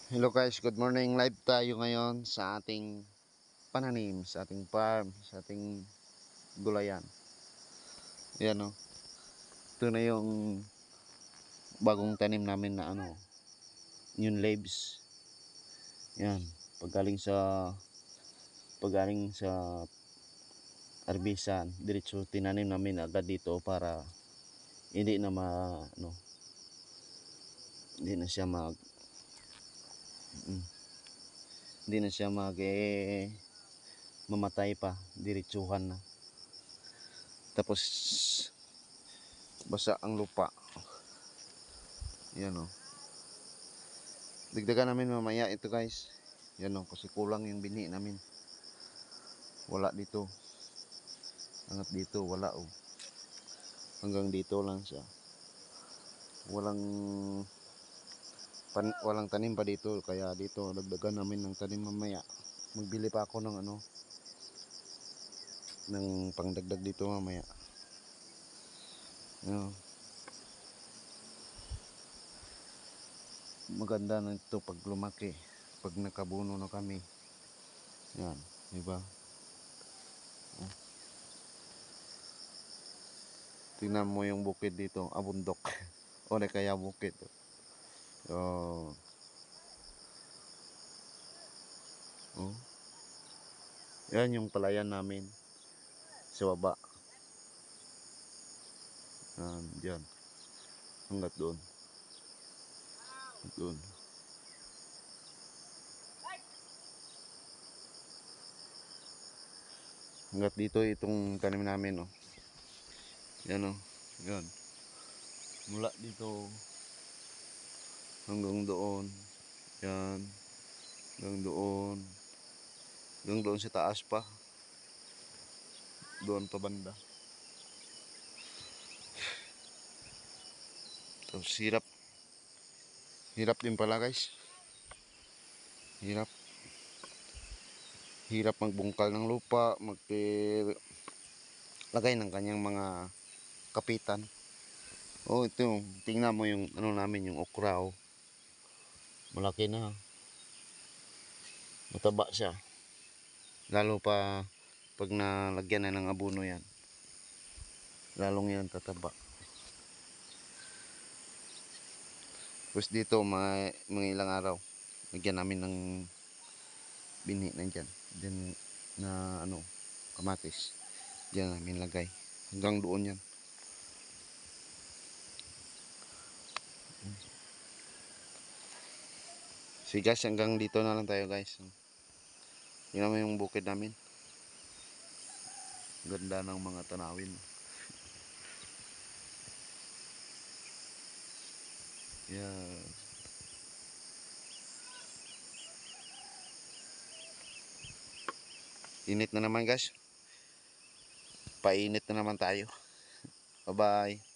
Hello guys, good morning. Live tayo ngayon sa ating pananim, sa ating farm, sa ating gulayan. Ayan o. Ito na yung bagong tanim namin na yung leaves. Yan. Paggaling sa arbisan, diretso tinanim namin agad dito para hindi na hindi na siya hindi na siya mamatay pa, diretsuhan na. Tapos basa ang lupa. Yan o. Dagdagan namin mamaya ito guys. Yan o, kasi kulang yung binhi namin. Wala dito. Angat dito, wala o. Hanggang dito lang siya. Walang tanim pa dito. Kaya dito, dagdagan namin ng tanim mamaya. Magbili pa ako ng pangdagdag dito mamaya. Yan o. Maganda na ito pag lumaki. Pag nakabuno na kami. Yan, diba? Tingnan mo yung bukid dito, bundok. O kaya bukid. Oh. Oh. Yan yung palayan namin sa baba. Diyan. Hanggat doon. Doon. Hanggat dito itong tanim namin, oh. Yan, oh. Yan. Mula dito hanggang doon. Yan. Hanggang doon. Hanggang doon sa taas pa. Doon pa banda. Tapos hirap. Hirap din pala guys. Hirap. Hirap magbungkal ng lupa. Lagay ng kanyang mga kapitan. Oh, ito. Tingnan mo yung namin, yung okra, oh. Malaki na. Mataba siya. Lalo pa pag nalagyan na ng abono yan. Lalong yan tataba. Tapos dito mga ilang araw lagyan namin ng binhi na dyan. Dyan na kamatis. Dyan namin lagay. Hanggang doon yan. So guys, hanggang dito na lang tayo guys. Tingnan mo yung bukid namin. Ganda ng mga tanawin. Yeah. Init na naman guys. Painit na naman tayo. Bye bye.